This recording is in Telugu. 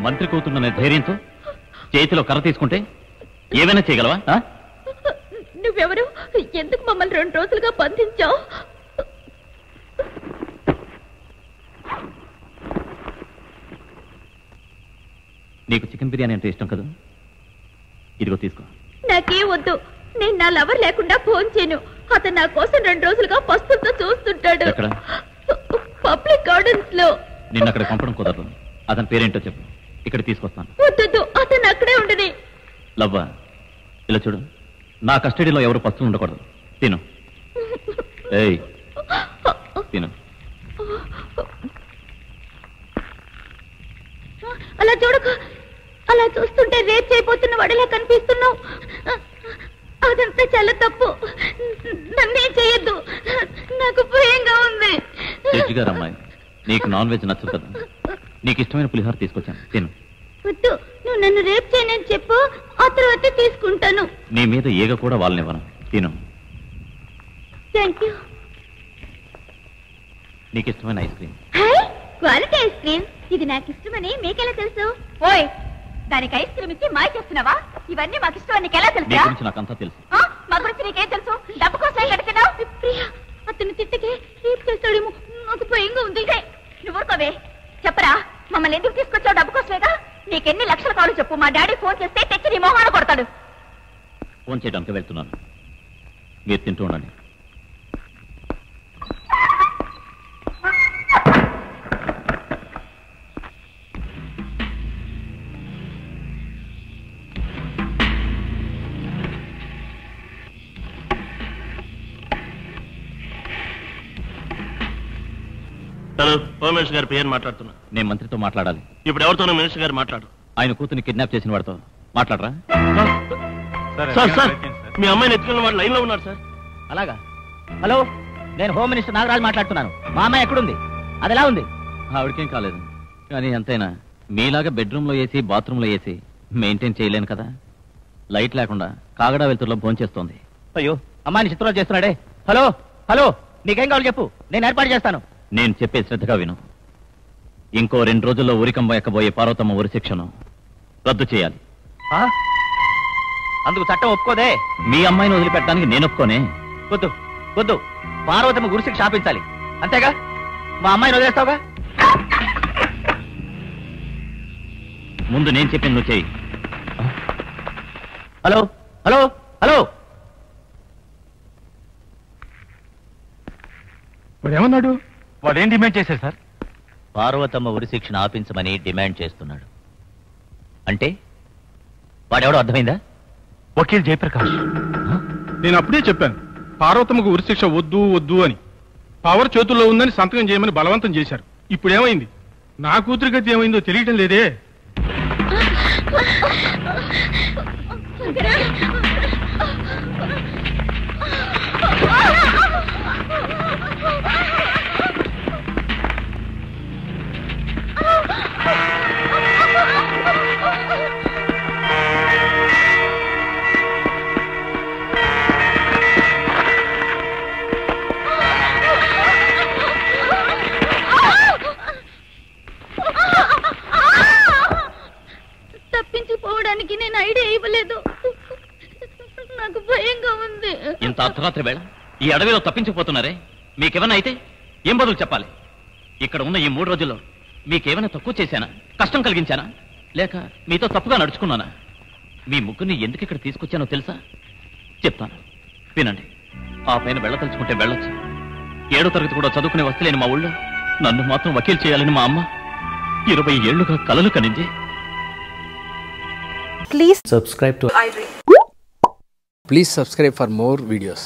మంత్రి కూతున్న ధైర్యంతో చేతిలో కర్ర తీసుకుంటే ఏమైనా చేయగలవా? నువ్వెవరు? ఎందుకు మమ్మల్ని 2 రోజులుగా బంధించావు? నీకు చికెన్ బిర్యానీ అంటే ఇష్టం కదా, ఇదిగో తీసుకో. నాకేం వద్దు. నేను నా లవర్ లేకుండా ఫోన్ చేయను. అతను నా కోసం 2 రోజులుగా పస్తులతో చూస్తుంటాడు. పబ్లిక్ గార్డెన్స్ లో. నిన్న అక్కడ పంపడం కుదరదు. అతని పేరేంటో చెప్పు, ఇక్కడ తీసుకొస్తాను. వద్దు, అతను అక్కడే ఉండని. లవ్వా, ఇలా చూడు, నా కస్టడీలో ఎవరు పస్తులు ఉండకూడదు. తిను. ఏయ్ తిను. అలా చూడక. అలా చూస్తుంటే రేప్ చేయబోతున్న వాడిలా కనిపిస్తున్నావు. అదంతా చాలా తప్పు. నన్నే చేయొద్దు, నాకు భయంగా ఉంది. జడ్జి గారు, అమ్మాయి నీకు నాన్ వెజ్ నచ్చదు కదా, నీకు ఇష్టమైన పులిహోర తీసుకొచ్చాను, తిను. వద్దు, నువ్వు నన్ను రేప్ చేయనని చెప్పు, ఆ తర్వాత తీసుకుంటాను. నీ మీద ఈగ కూడా వాళ్ళనివ్వను, తిను. Thank you. నీకు ఇష్టమైన ice cream. Quality ice cream. ఇది నాకు ఇష్టమని మీకెలా తెలుసు? ఓయ్, దానికి ఐస్ క్రీమ్ ఇచ్చి మాయ చేస్తున్నావా? ఇవన్నీ మాకు ఇష్టం నీకు ఎలా తెలుసు? నీ గురించి నాకంతా తెలుసు. మా గురించి నీకేం తెలుసు? డబ్బు కోసం కడుతున్నావు. ప్రియా, అతను తిట్టకే రేప్ చేస్తాడేమో, నాకు భయంగా ఉంది. నువ్వు ఊరుకోవే. చెప్పరా, మమ్మల్ని ఎందుకు తీసుకొచ్చావు? డబ్బు కోసమేగా. నీకెన్ని లక్షలు కావాలో చెప్పు, మా డాడీ ఫోన్ చేస్తే తెచ్చి నీ మొహాన కొడతాడు. ఫోన్ చేయడానికి వెళ్తున్నాను, మీరు తింటూ ఉండండి. హలో, హోమ్ మినిస్టర్ గారి పేరు మాట్లాడుతున్నా. నేను మంత్రితో మాట్లాడాలి. ఇప్పుడు ఎవరితోనో మినిస్టర్ గారు మాట్లాడు. ఆయన కూతుర్ని కిడ్నాప్ చేసిన వాడితో మాట్లాడరా? సార్ సార్, మీ అమ్మాయిని ఎత్తుకున్న వాడు లైన్ లో ఉన్నారు సార్. అలాగా? హలో, నేను హోమ్ మినిస్టర్ నాగరాజు మాట్లాడుతున్నాను. మా అమ్మాయి ఎక్కడుంది? అది ఎలా ఉంది? ఆవిడకేం కాలేదు, కానీ ఎంతైనా మీలాగా బెడ్రూమ్ లో వేసి బాత్రూమ్ లో వేసి మెయింటైన్ చేయలేను కదా. లైట్ లేకుండా కాగడా వెళ్తుల్లో భోంచేస్తోంది. అయ్యో, అమ్మాయిని చిత్రం చేస్తున్నాడే. హలో హలో, నీకేం కావాలి చెప్పు, నేను ఏర్పాటు చేస్తాను. నేను చెప్పే శ్రద్ధగా విను. ఇంకో 2 రోజుల్లో ఊరికంబ ఎక్కబోయే పార్వతమ్మ ఉరి శిక్షను రద్దు చేయాలి. అందుకు చట్టం ఒప్పుకోదే. మీ అమ్మాయిని వదిలిపెట్టడానికి నేను ఒప్పుకోనే. వద్దు వద్దు, పార్వతమ్మ గురిశిక్ష ఆపించాలి, అంతేగా? మా అమ్మాయిని వదిలేస్తావుగా? ముందు నేను చెప్పింది నువ్వు చెయ్యి. హలో హలో హలో, వాడేమన్నాడు? వాడేం డిమాండ్ చేశారు సార్? పార్వతమ్మ ఉరి శిక్షను ఆపించమని డిమాండ్ చేస్తున్నాడు. అంటే వాడెవడో అర్థమైందా? వకీల్ జయప్రకాష్. నేను అప్పుడే చెప్పాను, పార్వతమ్మకు ఉరిశిక్ష వద్దు వద్దు అని. పవర్ చేతుల్లో ఉందని సంతకం చేయమని బలవంతం చేశారు. ఇప్పుడు ఏమైంది? నా కూతురి గతి ఏమైందో తెలియటం లేదే. తప్పించుకోవడానికి నేను ఐడియా ఇవ్వలేదు, నాకు భయంగా ఉంది. ఇంత అర్ధరాత్రి వేళ ఈ అడవిలో తప్పించిపోతున్నారే, మీకేమన్నా అయితే ఏం బదులు చెప్పాలి? ఇక్కడ ఉన్న ఈ 3 రోజుల్లో మీకేమైనా తక్కువ చేశానా, కష్టం కలిగించానా, లేక మీతో తప్పుగా నడుచుకున్నానా? మీ ముగ్గురిని ఎందుకు ఇక్కడ తీసుకొచ్చానో తెలుసా? చెప్తాను, వినండి. ఆ పైన వెళ్ళదలుచుకుంటే వెళ్ళొచ్చు. 7వ తరగతి కూడా చదువుకునే వస్తలేని మా ఊళ్ళో నన్ను మాత్రం వకీల్ చేయాలని మా అమ్మ 20 ఏళ్లుగా కలలు కనింది. Please subscribe to iDream. Please subscribe for more videos.